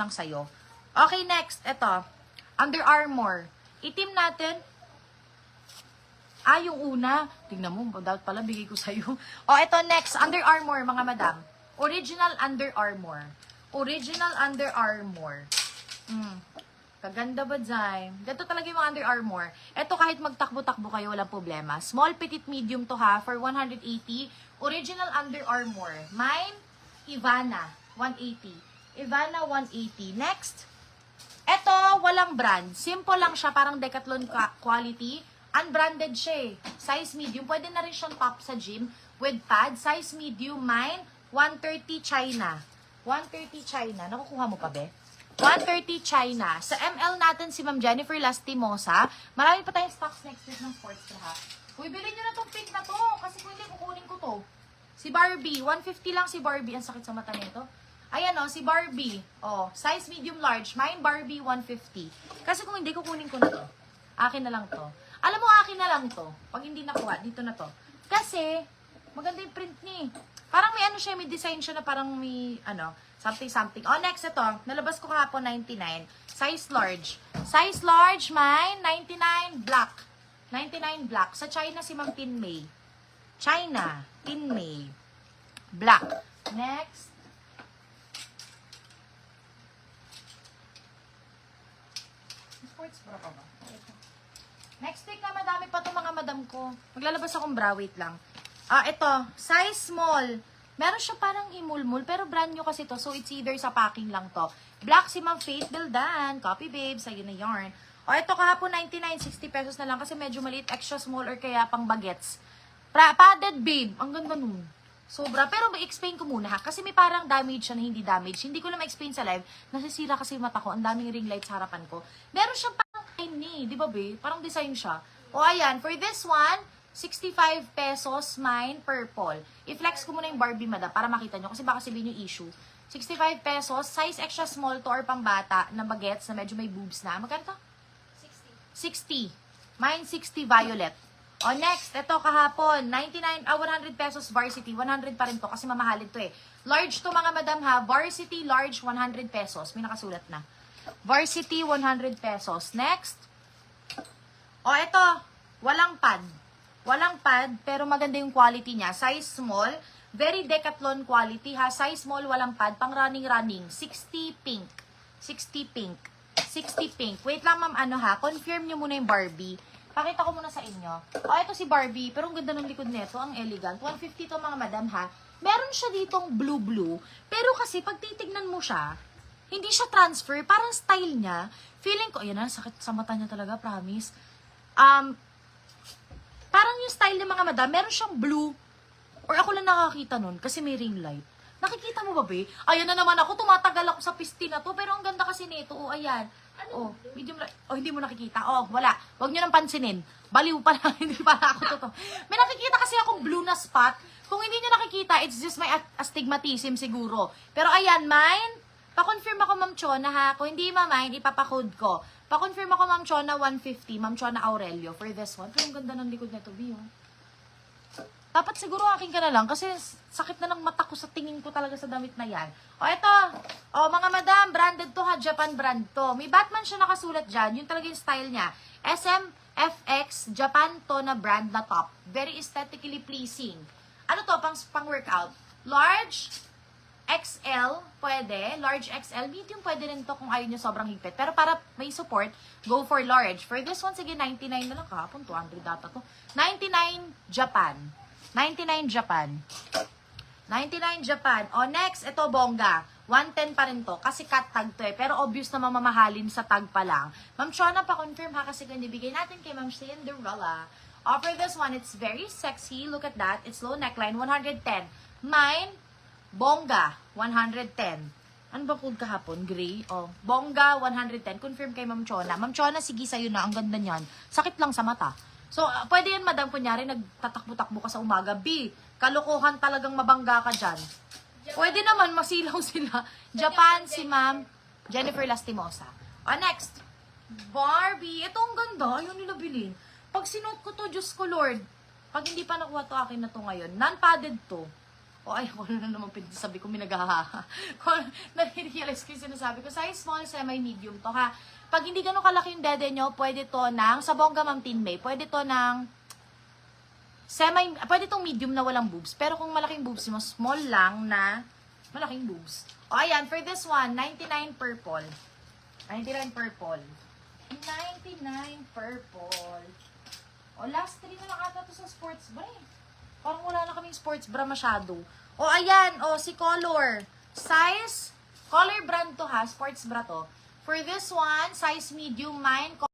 lang sa'yo. Okay, next. Ito. Under Armour. Itim natin. Yung una. Tingnan mo, dapat pala bigay ko sa'yo. Ito next. Under Armour, mga madam. Original Under Armour. Original Under Armour. Kaganda ba dyan? Ganito talaga yung mga Under Armour. Ito kahit magtakbo-takbo kayo, walang problema. Small, petite, medium to ha for 180. Original Under Armour. Mine, Ivana, 180. Ivana, 180. Next. Ito, walang brand. Simple lang siya, parang Decathlon quality. Unbranded siya eh. Size medium. Pwede na rin siyang top sa gym with pad. Size medium, mine, 130 China. 130 China. Nakukuha mo pa, be? 130 China. Sa ML natin si Ma'am Jennifer Lastimosa. Marami pa tayong stocks next week ng sports bra. Uy, bilhin nyo na tong pink na to. Kasi kung hindi, kukunin ko to. Si Barbie. 150 lang si Barbie. Ang sakit sa mata nito. Ayan o, si Barbie. Size medium large. Mine Barbie, 150. Kasi kung hindi, kukunin ko na to. Akin na lang to. Alam mo, akin na lang to. Pag hindi nakuha, dito na to. Kasi, maganda yung print ni. Parang may ano siya, may design siya na parang may, something. Next, ito. Nalabas ko kahapon, 99. Size large. Size large, mine, 99 black. 99 black. Sa China, si Ma'am Tin May. China, Tin May. Black. Next. Sports bra pa ba? Next week na madami pa itong mga madam ko. Maglalabas akong bra, wait lang. Ito, size small. Meron siya parang himulmul, pero brand new kasi to, so it's either sa packing lang to. Black si Ma'am Faith Bildan, copy babes, ayun na yarn. Ito kahapon 99, 60 pesos na lang kasi medyo maliit, extra small or kaya pang bagets. Padded babe, ang ganda nun. Sobra, pero explain ko muna ha, kasi may parang damage siya na hindi damage. Hindi ko na ma-explain sa live, nasisira kasi yung mata ko, ang daming ring light sa harapan ko. Meron siyang parang tiny, di ba be? Parang design siya. Ayan, for this one, 65 pesos, mine, purple. I-flex ko muna yung Barbie, madam, para makita nyo. Kasi baka sabihin yung issue. 65 pesos, size extra small to or pang bata na bagets na medyo may boobs na. Magkano to? 60. Mine, 60 violet. Next, ito kahapon, 100 pesos varsity. 100 pa rin to kasi mamahalin to eh. Large to mga madam ha. Varsity, large, 100 pesos. May nakasulat na. Varsity, 100 pesos. Next. Ito, walang pad. Walang pad, pero maganda yung quality niya. Size small, very Decathlon quality ha. Size small, walang pad, pang running. 60 pink. 60 pink. 60 pink. Wait lang ma'am, confirm nyo muna yung Barbie. Pakita ko muna sa inyo. Ito si Barbie, pero ang ganda ng likod nito, ang elegant. 150 to mga madam ha. Meron siya ditong blue. Pero kasi, pag titignan mo siya, hindi siya transfer, parang style niya. Feeling ko, ayan na, sakit sa mata niya talaga, promise. Parang yung style ng mga madam, meron siyang blue. Or ako lang nakakita nun, kasi may ring light. Nakikita mo ba, be? Ayan na naman ako, tumatagal ako sa piste na to, pero ang ganda kasi nito. Ayan. Medium light. Hindi mo nakikita. Wala. Huwag nyo nang pansinin. Baliw pa lang, hindi pala ako to. May nakikita kasi akong blue na spot. Kung hindi nyo nakikita, it's just my astigmatism siguro. Pero ayan, mine. Pa-confirm ako, Ma'am Chona, ha? Kung hindi ma-mine, ipapakode ko. Pa-confirm ako, Ma'am Chona, 150. Ma'am Chona Aurelio for this one. Pero ang ganda ng likod nito, Bio. Dapat siguro akin ka na lang kasi sakit na ng mata ko sa tingin ko talaga sa damit na yan. Ito. Mga madam, branded to ha. Japan brand to. May Batman siya nakasulat dyan. Yun talaga yung style niya. SMFX, Japan to na brand na top. Very aesthetically pleasing. Ano to? Pang workout. Large, XL, pwede. Large XL. Medium, pwede rin to kung ayaw nyo sobrang higpit. Pero para may support, go for large. For this one, sige, 99 na lang. Kahapon, 200 data to. 99 Japan. 99 Japan. 99 Japan. Next, ito bongga. 110 pa rin to. Kasi cut tag to eh. Pero obvious na mamamahalin sa tag pa lang. Ma'am Chona, pa-confirm ha. Kasi kung ibigay natin kay Ma'am Cinderella. For this one, it's very sexy. Look at that. It's low neckline. 110. Mine, bongga. 110. Ano ba code kahapon? Gray? Bongga, 110. Confirm kay Ma'am Chona. Ma'am Chona, sige sa'yo na. Ang ganda niyan. Sakit lang sa mata. So, pwede yan, madam, kunyari, nagtatakbo-takbo ka sa umaga. B, kalokohan talagang mabangga ka dyan. Pwede naman, masilaw sila. Japan, si Ma'am Jennifer Lastimosa. Next. Barbie. Ito ang ganda. Ayaw nila bilhin. Pag sinuot ko to, Diyos ko Lord. Pag hindi pa nakuha to, akin na to ngayon. Non-padded to. O ay, ako na naman sabi ko, minagahaha. Nare-realize ko yung sinasabi ko. Size small, semi-medium to ha. Pag hindi ganun kalaki yung dede nyo, pwede to ng, sa bongga Ma'am Tin May, pwede to ng pwede tong medium na walang boobs. Pero kung malaking boobs mo, small lang na malaking boobs. O ayan, for this one, 99 purple. 99 purple. 99 purple. O last 3 na lang ata to sa sports bra eh. Parang wala na kaming sports bra masyado. O ayan, o si Color. Size, Color brand to ha, sports bra to. For this one, size medium, mine,